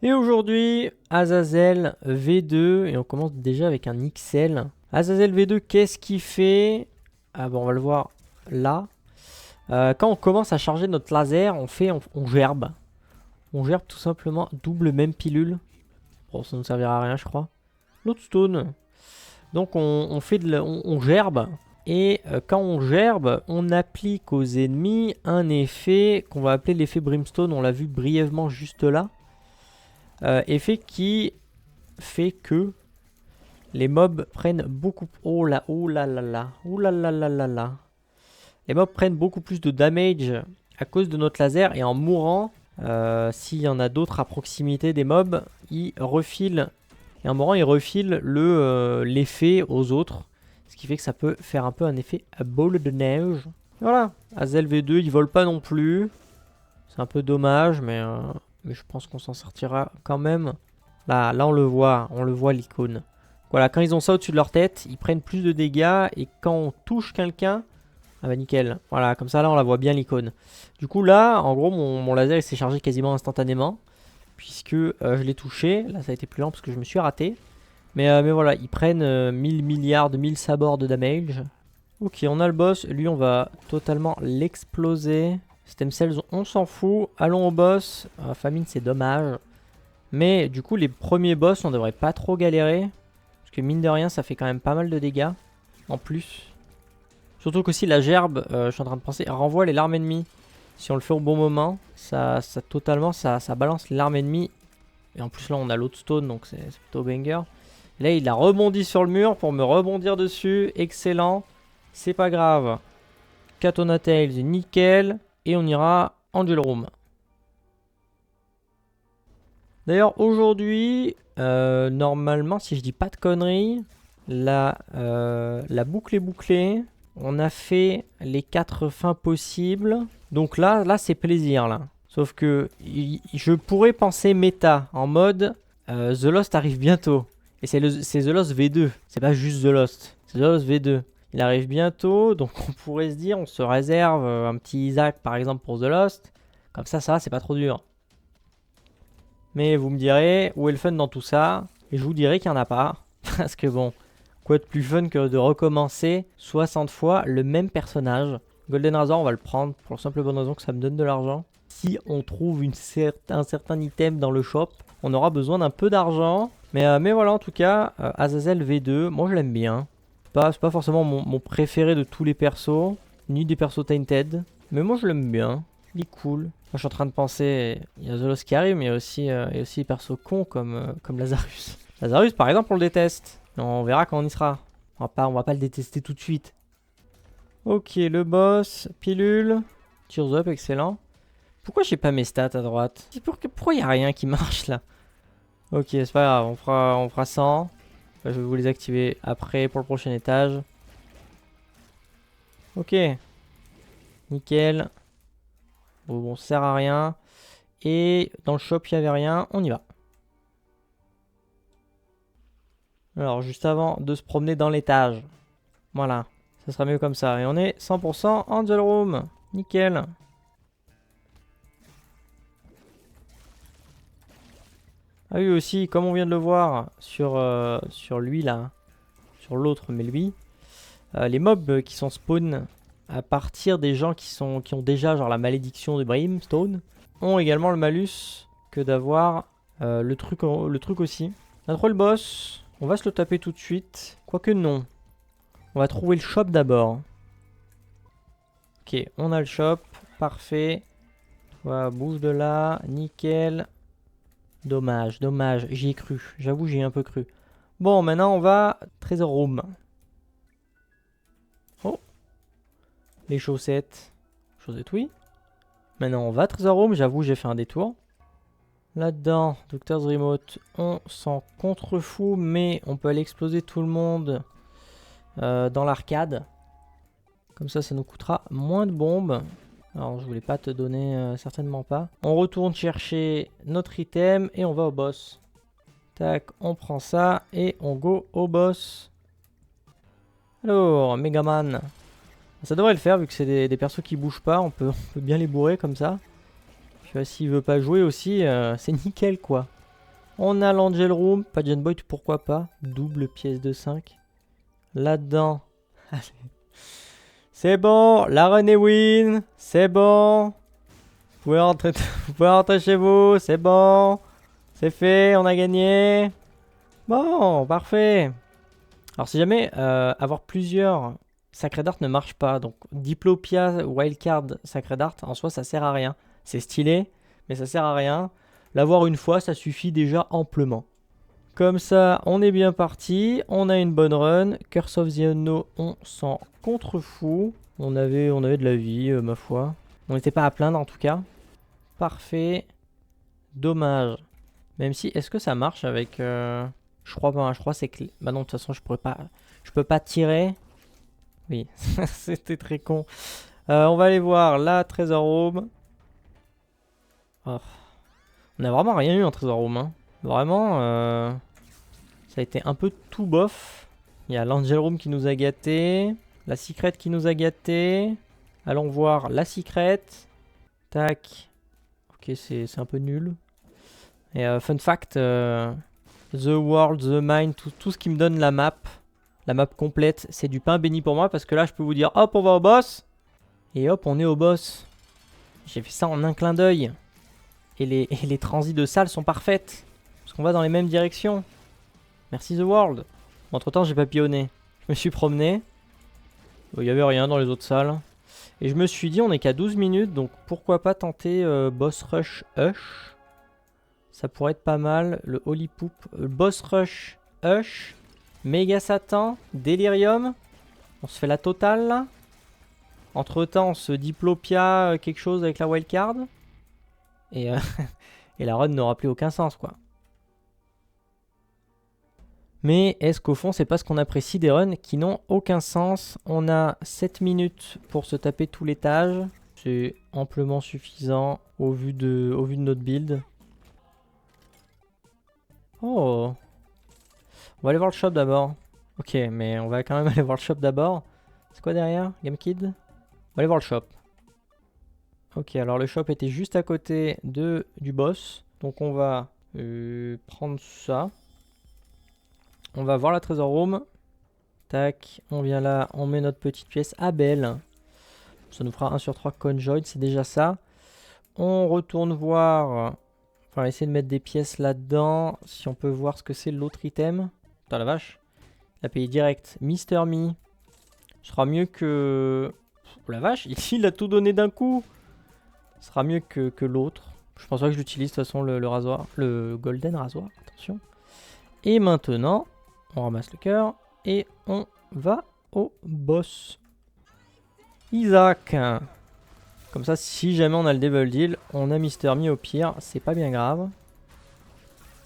Et aujourd'hui, Azazel V2, et on commence déjà avec un XL. Azazel V2, qu'est-ce qu'il fait? Ah bon, on va le voir là. Quand on commence à charger notre laser, on gerbe. On gerbe tout simplement, double même pilule. Bon, ça ne servira à rien, je crois. Lodestone. Donc on gerbe. Et quand on gerbe, on applique aux ennemis un effet qu'on va appeler l'effet Brimstone. On l'a vu brièvement juste là. Effet qui fait que les mobs prennent beaucoup... Oh là, oh là là là, oh là là là là là. Les mobs prennent beaucoup plus de damage à cause de notre laser. Et en mourant, s'il y en a d'autres à proximité des mobs, ils refilent... Et en mourant, ils refilent l'effet aux autres. Ce qui fait que ça peut faire un peu un effet à boule de neige. Voilà, Azazel V2, il vole pas non plus. C'est un peu dommage, mais je pense qu'on s'en sortira quand même. Là on le voit l'icône. Voilà, quand ils ont ça au-dessus de leur tête, ils prennent plus de dégâts. Et quand on touche quelqu'un, ah bah nickel. Voilà, comme ça là on la voit bien l'icône. Du coup là, en gros, mon laser il s'est chargé quasiment instantanément. Puisque je l'ai touché. Là ça a été plus lent parce que je me suis raté. Mais voilà, ils prennent 1000 milliards de 1000 sabords de damage. Ok, on a le boss. Lui, on va totalement l'exploser. Stem cells, on s'en fout. Allons au boss. Famine, c'est dommage. Mais du coup, les premiers boss, on devrait pas trop galérer. Parce que mine de rien, ça fait quand même pas mal de dégâts. En plus. Surtout qu'aussi, la gerbe, je suis en train de penser, renvoie les larmes ennemies. Si on le fait au bon moment, ça balance les larmes ennemies. Et en plus, là, on a l'autre stone, donc c'est plutôt banger. Là, il a rebondi sur le mur pour me rebondir dessus. Excellent. C'est pas grave. Katana Tails, nickel. Et on ira Angel Room. D'ailleurs, aujourd'hui, normalement, si je dis pas de conneries, la boucle est bouclée. On a fait les 4 fins possibles. Donc là c'est plaisir, là. Sauf que je pourrais penser méta, en mode The Lost arrive bientôt. Et c'est The Lost V2, c'est pas juste The Lost, c'est The Lost V2. Il arrive bientôt, donc on pourrait se dire, on se réserve un petit Isaac par exemple pour The Lost. Comme ça c'est pas trop dur. Mais vous me direz, où est le fun dans tout ça? Et je vous dirai qu'il n'y en a pas. Parce que bon, quoi de plus fun que de recommencer 60 fois le même personnage? Golden Razor, on va le prendre pour la simple bonne raison que ça me donne de l'argent. Si on trouve un certain item dans le shop, on aura besoin d'un peu d'argent. Mais voilà, en tout cas, Azazel V2, moi je l'aime bien. C'est pas forcément mon préféré de tous les persos, ni des persos Tainted. Mais moi je l'aime bien, il est cool. Moi je suis en train de penser, il y a The Lost qui arrive, mais il y a aussi des persos cons comme Lazarus. Lazarus par exemple on le déteste. On verra quand on y sera. On va pas le détester tout de suite. Ok, le boss, pilule, tears up, excellent. Pourquoi j'ai pas mes stats à droite? Pourquoi il n'y a rien qui marche là? Ok, c'est pas grave, on fera 100. Je vais vous les activer après pour le prochain étage. Ok. Nickel. Bon, ça sert à rien. Et dans le shop, il n'y avait rien. On y va. Alors, juste avant de se promener dans l'étage. Voilà. Ça sera mieux comme ça. Et on est 100% Angel Room. Nickel. Ah oui aussi, comme on vient de le voir sur lui là, sur l'autre mais lui, les mobs qui sont spawn à partir des gens qui ont déjà genre la malédiction de Brimstone ont également le malus que d'avoir le truc aussi. On a trouvé le boss, on va se le taper tout de suite, quoique non. On va trouver le shop d'abord. Ok, on a le shop, parfait. Toi, bouge de là, nickel. Dommage, dommage, j'y ai cru. J'avoue, j'y ai un peu cru. Bon, maintenant on va Treasure Room. Oh. Les chaussettes. Chaussettes, oui. Maintenant on va Treasure Room. J'avoue, j'ai fait un détour. Là-dedans, Doctor's Remote, on s'en contrefout, mais on peut aller exploser tout le monde dans l'arcade. Comme ça nous coûtera moins de bombes. Alors je voulais pas te donner, certainement pas. On retourne chercher notre item et on va au boss. Tac, on prend ça et on go au boss. Alors, Megaman. Ça devrait le faire vu que c'est des persos qui bougent pas. On peut bien les bourrer comme ça. Puis s'il veut pas jouer aussi, c'est nickel quoi. On a l'Angel Room. Pas de Gen Boy, pourquoi pas. Double pièce de 5. Là-dedans. C'est bon. La run est win. C'est bon. Vous pouvez rentrer chez vous. C'est bon. C'est fait. On a gagné. Bon, parfait. Alors si jamais avoir plusieurs Sacred Art ne marche pas, donc Diplopia, Wildcard, Sacred Art, en soi ça sert à rien. C'est stylé, mais ça sert à rien. L'avoir une fois, ça suffit déjà amplement. Comme ça, on est bien parti. On a une bonne run. Curse of the Unknown, on s'en contrefout. On avait de la vie, ma foi. On n'était pas à plaindre en tout cas. Parfait. Dommage. Même si, est-ce que ça marche avec... Je crois pas, je crois c'est que... Bah non, de toute façon, je peux pas tirer. Oui, c'était très con. On va aller voir la Treasure Room. Oh. On a vraiment rien eu en Treasure Room. Hein. Vraiment, ça a été un peu tout bof. Il y a l'Angel Room qui nous a gâté. La Secret qui nous a gâté. Allons voir la Secret. Tac. Ok, c'est un peu nul. Et fun fact, The World, The Mine, tout ce qui me donne la map complète, c'est du pain béni pour moi parce que là je peux vous dire hop on va au boss et hop on est au boss. J'ai fait ça en un clin d'œil et les transits de salles sont parfaites parce qu'on va dans les mêmes directions. Merci The World. Entre temps j'ai papillonné, je me suis promené, il n'y avait rien dans les autres salles et je me suis dit on est qu'à 12 minutes donc pourquoi pas tenter Boss Rush Hush. Ça pourrait être pas mal. Le Holy Poop. Boss Rush. Hush. Méga Satan. Delirium. On se fait la totale là. Entre temps, on se Diplopia quelque chose avec la wildcard. Et, et la run n'aura plus aucun sens quoi. Mais est-ce qu'au fond, c'est pas ce qu'on apprécie des runs qui n'ont aucun sens? On a 7 minutes pour se taper tout l'étage. C'est amplement suffisant au vu de notre build. Oh, on va aller voir le shop d'abord. Ok, mais on va quand même aller voir le shop d'abord. C'est quoi derrière? GameKid? On va aller voir le shop. Ok, alors le shop était juste à côté du boss. Donc on va prendre ça. On va voir la Treasure Room. Tac, on vient là, on met notre petite pièce Abel. Ça nous fera 1 sur 3 conjoint, c'est déjà ça. On retourne voir... On va essayer de mettre des pièces là-dedans. Si on peut voir ce que c'est l'autre item. Putain la vache. Il a payé direct. Mister Me. Ce sera mieux que... Oh, la vache, il a tout donné d'un coup. Ce sera mieux que l'autre. Je pense pas que je l'utilise de toute façon le rasoir. Le golden rasoir. Attention. Et maintenant, on ramasse le cœur. Et on va au boss. Isaac. Comme ça, si jamais on a le Devil Deal, on a Mister Me au pire, c'est pas bien grave.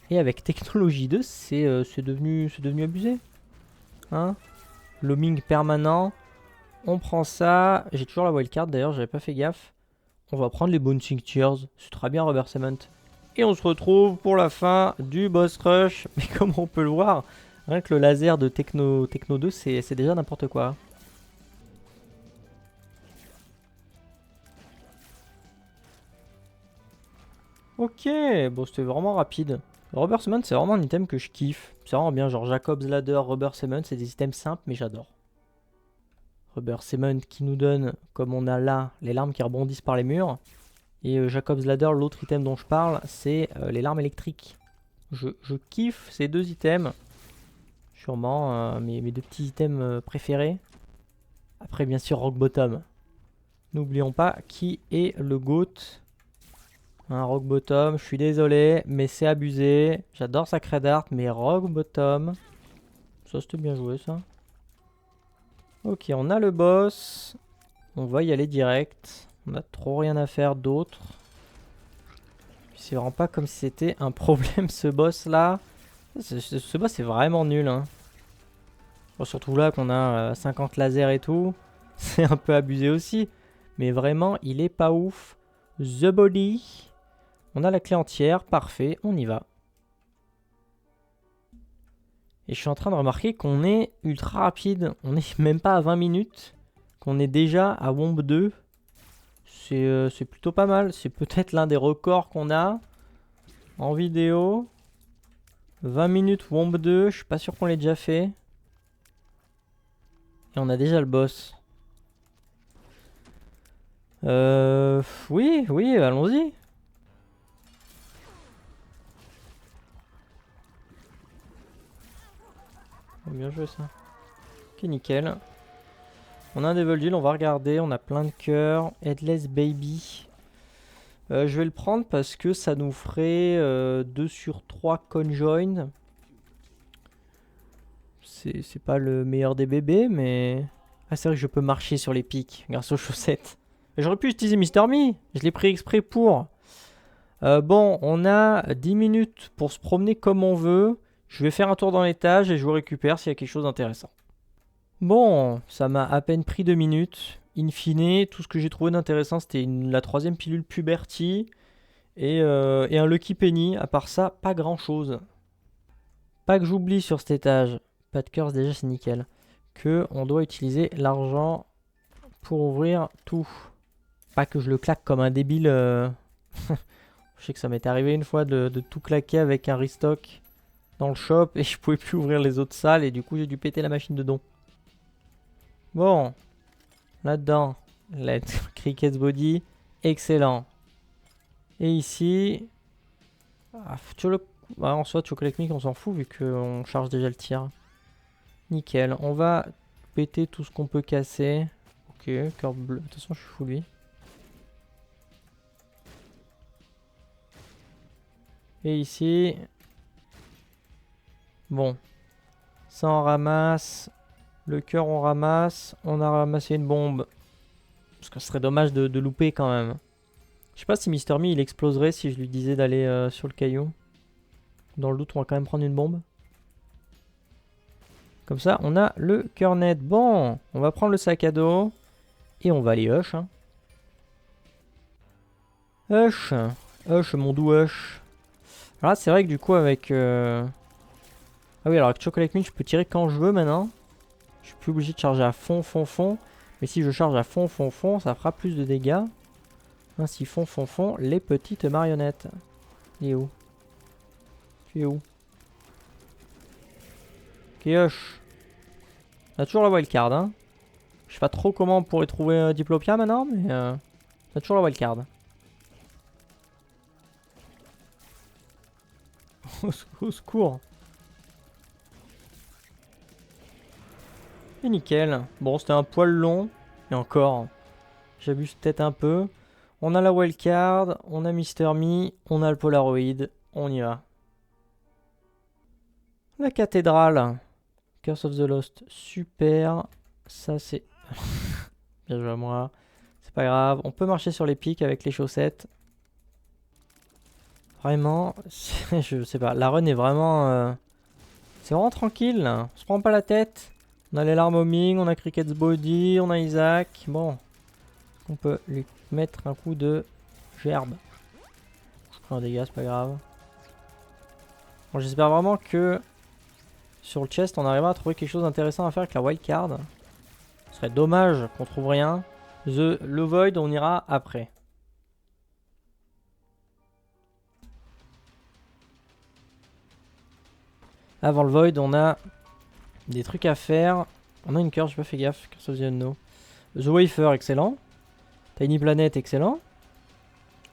Et avec Technologie 2, c'est devenu abusé. Hein, Loaming permanent. On prend ça. J'ai toujours la wildcard d'ailleurs, j'avais pas fait gaffe. On va prendre les Bouncing Tears. C'est très bien, Rubber Cement. Et on se retrouve pour la fin du boss rush. Mais comme on peut le voir, rien que le laser de Techno 2, c'est déjà n'importe quoi. Ok, bon c'était vraiment rapide. Rubber Cement c'est vraiment un item que je kiffe. C'est vraiment bien, genre Jacob's Ladder, Rubber Cement, c'est des items simples mais j'adore. Rubber Cement qui nous donne, comme on a là, les larmes qui rebondissent par les murs. Et Jacob's Ladder, l'autre item dont je parle, c'est les larmes électriques. Je kiffe ces deux items. Sûrement mes deux petits items préférés. Après bien sûr Rock Bottom. N'oublions pas qui est le GOAT. Un Rock Bottom, je suis désolé, mais c'est abusé. J'adore Sacred Art, mais Rock Bottom. Ça, c'était bien joué, ça. Ok, on a le boss. On va y aller direct. On a trop rien à faire d'autre. C'est vraiment pas comme si c'était un problème, ce boss-là. Ce boss est vraiment nul, hein. Bon, surtout là qu'on a 50 lasers et tout. C'est un peu abusé aussi. Mais vraiment, il est pas ouf. The Body. On a la clé entière, parfait, on y va. Et je suis en train de remarquer qu'on est ultra rapide. On n'est même pas à 20 minutes. Qu'on est déjà à Womb 2. C'est plutôt pas mal. C'est peut-être l'un des records qu'on a en vidéo. 20 minutes Womb 2, je suis pas sûr qu'on l'ait déjà fait. Et on a déjà le boss. Oui, oui, allons-y. Oh, bien joué ça. Ok, nickel. On a un Devil Deal, on va regarder. On a plein de cœurs. Headless Baby. Je vais le prendre parce que ça nous ferait 2 sur 3 conjoin. C'est pas le meilleur des bébés, mais... Ah, c'est vrai que je peux marcher sur les pics grâce aux chaussettes. J'aurais pu utiliser Mister Me. Je l'ai pris exprès pour. Bon, on a 10 minutes pour se promener comme on veut. Je vais faire un tour dans l'étage et je vous récupère s'il y a quelque chose d'intéressant. Bon, ça m'a à peine pris 2 minutes. In fine, tout ce que j'ai trouvé d'intéressant, c'était la 3ème pilule Puberty et un Lucky Penny. À part ça, pas grand chose. Pas que j'oublie sur cet étage, pas de curse déjà, c'est nickel, que on doit utiliser l'argent pour ouvrir tout. Pas que je le claque comme un débile. Je sais que ça m'est arrivé une fois de tout claquer avec un restock dans le shop et je pouvais plus ouvrir les autres salles et du coup j'ai dû péter la machine de don. Bon, là-dedans, let's Cricket's Body, excellent. Et ici, en soi, Chocolate Milk, on s'en fout vu qu'on charge déjà le tir. Nickel, on va péter tout ce qu'on peut casser. Ok, cœur bleu, de toute façon je suis fou lui. Et ici, bon, ça on ramasse. Le cœur on ramasse. On a ramassé une bombe. Parce que ce serait dommage de louper quand même. Je sais pas si Mister Me il exploserait si je lui disais d'aller sur le caillou. Dans le doute on va quand même prendre une bombe. Comme ça on a le cœur net. Bon, on va prendre le sac à dos. Et on va aller Hush. Hein. Hush. Hush, mon doux Hush. Alors là c'est vrai que du coup avec... Ah oui, alors avec Chocolate Milk je peux tirer quand je veux maintenant. Je suis plus obligé de charger à fond, fond, fond. Mais si je charge à fond, fond, fond, ça fera plus de dégâts. Ainsi, fond, fond, fond, les petites marionnettes. Il est où? Tu es où? Kioche. On a toujours la wildcard, hein. Je sais pas trop comment on pourrait trouver Diplopia maintenant, mais on a toujours la wildcard. Au secours. Et nickel. Bon, c'était un poil long. Et encore, j'abuse peut-être un peu. On a la wildcard, on a Mister Me, on a le Polaroid. On y va. La cathédrale. Curse of the Lost. Super. Ça, c'est... Bien joué à moi. C'est pas grave. On peut marcher sur les pics avec les chaussettes. Vraiment, je sais pas. La run est vraiment... C'est vraiment tranquille. Là. On se prend pas la tête. On a les larmes homing, on a Cricket's Body, on a Isaac. Bon. On peut lui mettre un coup de gerbe. Je prends un dégât, c'est pas grave. Bon, j'espère vraiment que sur le chest, on arrivera à trouver quelque chose d'intéressant à faire avec la wildcard. Ce serait dommage qu'on trouve rien. Le Void, on ira après. Avant le Void, on a des trucs à faire. On a une curse, j'ai pas fait gaffe. Curse of the Unknown. The Wafer, excellent. Tiny Planet, excellent.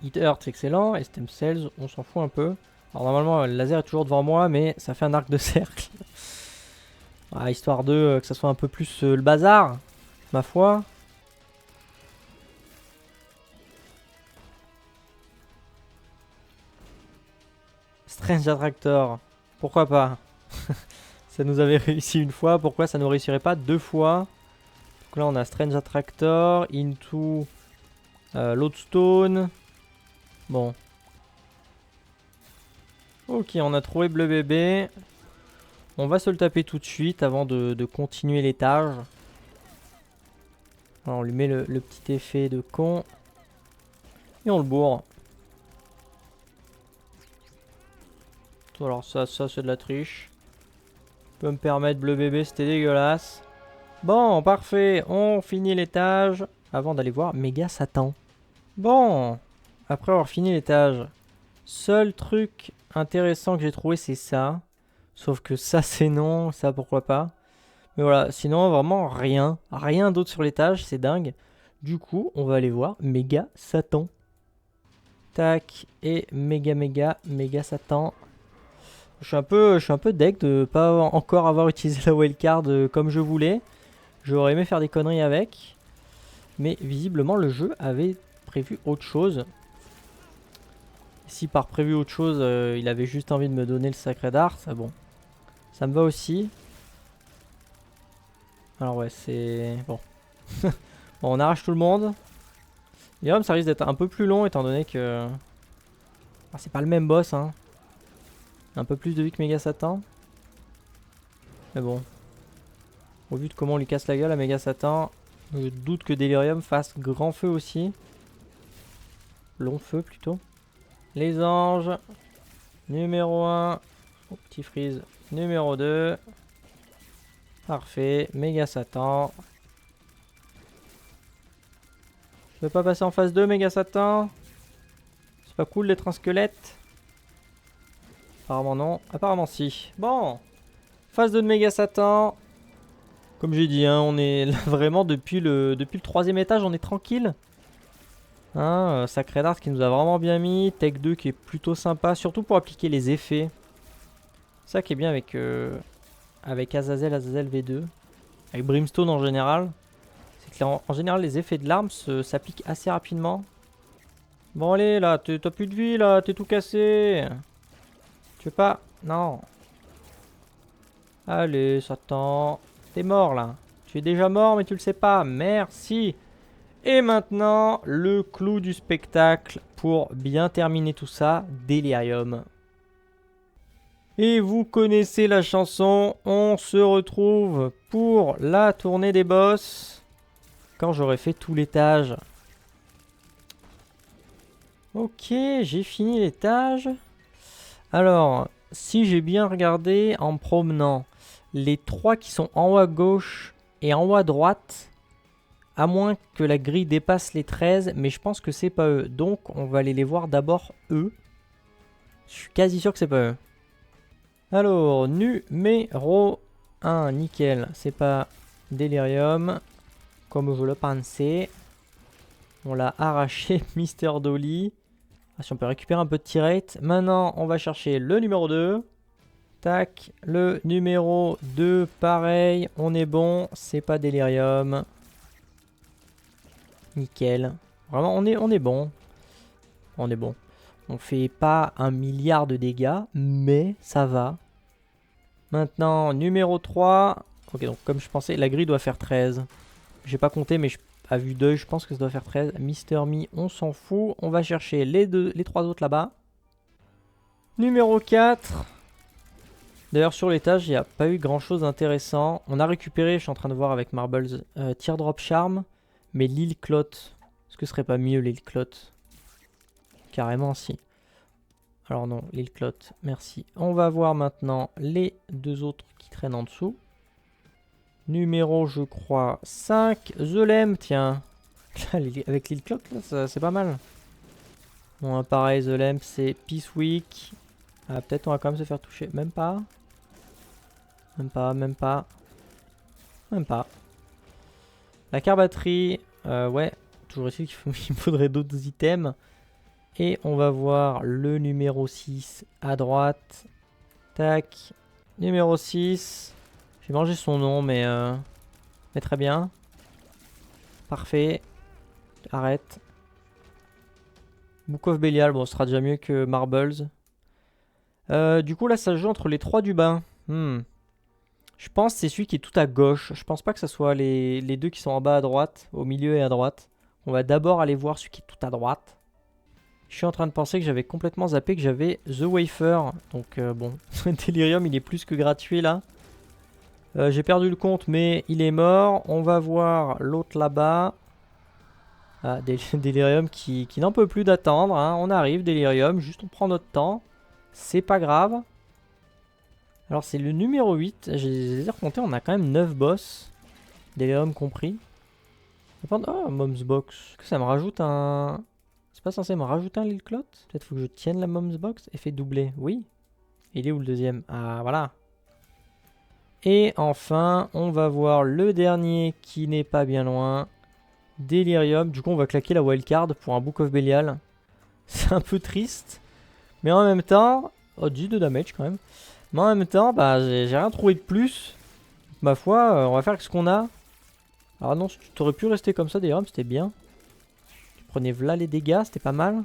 Hit Earth, excellent. Et Stem Cells, on s'en fout un peu. Alors normalement, le laser est toujours devant moi, mais ça fait un arc de cercle. Ah, histoire de que ça soit un peu plus le bazar, ma foi. Strange Attractor, pourquoi pas. Ça nous avait réussi une fois, pourquoi ça ne réussirait pas 2 fois? Donc là on a Strange Attractor, Into Lodestone. Bon. Ok, on a trouvé Bleu Bébé. On va se le taper tout de suite avant de continuer l'étage. On lui met le petit effet de con. Et on le bourre. Alors ça c'est de la triche. Je peux me permettre Bleu Bébé, c'était dégueulasse. Bon, parfait. On finit l'étage avant d'aller voir Méga Satan. Bon, après avoir fini l'étage, seul truc intéressant que j'ai trouvé c'est ça. Sauf que ça c'est non, ça pourquoi pas. Mais voilà, sinon vraiment rien. Rien d'autre sur l'étage, c'est dingue. Du coup, on va aller voir Méga Satan. Tac, et méga Satan. Je suis un peu deg de pas encore avoir utilisé la wildcard comme je voulais. J'aurais aimé faire des conneries avec. Mais visiblement, le jeu avait prévu autre chose. Si par prévu autre chose, il avait juste envie de me donner le sacré d'art, ça bon. Ça me va aussi. Alors ouais, c'est... Bon. Bon, on arrache tout le monde. L'Irum, ça risque d'être un peu plus long étant donné que... Ah, c'est pas le même boss, hein. Un peu plus de vie que Méga Satan. Mais bon. Au vu de comment on lui casse la gueule à Méga Satan, je doute que Delirium fasse grand feu aussi. Long feu plutôt. Les anges. Numéro 1. Oh, petit freeze. Numéro 2. Parfait. Méga Satan. Tu veux pas passer en phase 2, Méga Satan? C'est pas cool d'être un squelette? Apparemment non. Apparemment si. Bon. Phase 2 de Méga Satan. Comme j'ai dit, hein, on est là vraiment depuis le 3ème étage, on est tranquille. Hein, Sacré d'Art qui nous a vraiment bien mis. Tech 2 qui est plutôt sympa, surtout pour appliquer les effets. Ça qui est bien avec, avec Azazel V2. Avec Brimstone en général. C'est que en général les effets de l'arme s'appliquent assez rapidement. Bon allez là, t'as plus de vie là, t'es tout cassé. Tu veux pas? Non. Allez, Satan. T'es mort là. Tu es déjà mort mais tu le sais pas. Merci. Et maintenant, le clou du spectacle pour bien terminer tout ça, Delirium. Et vous connaissez la chanson, on se retrouve pour la tournée des boss quand j'aurai fait tout l'étage. Ok, j'ai fini l'étage. Alors, si j'ai bien regardé en me promenant, les 3 qui sont en haut à gauche et en haut à droite, à moins que la grille dépasse les 13, mais je pense que c'est pas eux. Donc on va aller les voir d'abord eux. Je suis quasi sûr que c'est pas eux. Alors, numéro 1, nickel. C'est pas Delirium, comme je le pensais. On l'a arraché, Mister Dolly. Ah, si on peut récupérer un peu de tirette. Maintenant, on va chercher le numéro 2. Tac, le numéro 2, pareil, on est bon. C'est pas Delirium. Nickel. Vraiment, on est bon. On est bon. On fait pas 1 milliard de dégâts, mais ça va. Maintenant, numéro 3. Ok, donc comme je pensais, la grille doit faire 13. J'ai pas compté, mais à vue d'œil, je pense que ça doit faire 13. Mister Me, on s'en fout. On va chercher les 3 autres là-bas. Numéro 4. D'ailleurs, sur l'étage, il n'y a pas eu grand-chose d'intéressant. On a récupéré, je suis en train de voir avec Marbles, Teardrop Charm. Mais l'île Clot, est-ce que ce serait pas mieux l'île Clot? Carrément si. Alors non, l'île Clot, merci. On va voir maintenant les 2 autres qui traînent en dessous. Numéro, je crois, 5. The Lem, tiens. Avec l'île Clot, là, c'est pas mal. Bon, pareil, The Lem, c'est Peace Week. Ah, peut-être on va quand même se faire toucher. Même pas. Même pas, même pas. Même pas. La carbatterie, ouais, toujours ici qu'il faudrait d'autres items. Et on va voir le numéro 6 à droite. Tac. Numéro 6. J'ai mangé son nom, mais très bien. Parfait. Arrête. Book of Belial, bon, ce sera déjà mieux que Marbles. Du coup, là, ça se joue entre les 3 du bas. Je pense que c'est celui qui est tout à gauche. Je pense pas que ce soit les 2 qui sont en bas à droite, au milieu et à droite. On va d'abord aller voir celui qui est tout à droite. Je suis en train de penser que j'avais complètement zappé que j'avais The Wafer. Donc bon, Delirium il est plus que gratuit là. J'ai perdu le compte mais il est mort. On va voir l'autre là-bas. Ah, Delirium qui n'en peut plus d'attendre. Hein. On arrive Delirium, juste on prend notre temps. C'est pas grave. Alors c'est le numéro 8, j'ai compté, on a quand même 9 boss, Delirium compris. Oh, Mom's Box, est-ce que ça me rajoute un... C'est pas censé me rajouter un Lil Clot? Peut-être faut que je tienne la Mom's Box, effet doublé, oui. Il est où le deuxième? Ah voilà, Et enfin, on va voir le dernier qui n'est pas bien loin. Delirium. Du coup, on va claquer la wildcard pour un Book of Belial. C'est un peu triste. Mais en même temps... Oh, 10 de damage quand même. Mais en même temps, bah, j'ai rien trouvé de plus. Ma foi, on va faire avec ce qu'on a. Alors non, tu t'aurais pu rester comme ça, Delirium, c'était bien. Tu prenais là les dégâts, c'était pas mal.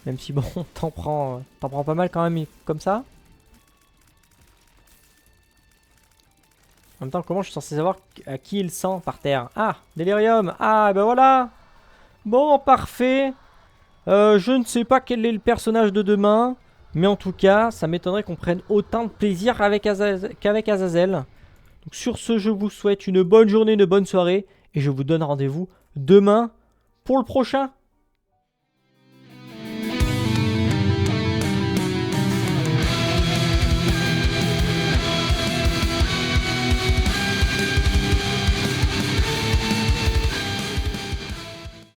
Même si bon, t'en prends pas mal quand même comme ça. En même temps, comment je suis censé savoir à qui il sent par terre? Ah, Delirium. Ah, ben voilà. Bon, parfait. Je ne sais pas quel est le personnage de demain. Mais en tout cas, ça m'étonnerait qu'on prenne autant de plaisir qu'avec Azazel. Donc sur ce, je vous souhaite une bonne journée, une bonne soirée. Et je vous donne rendez-vous demain pour le prochain.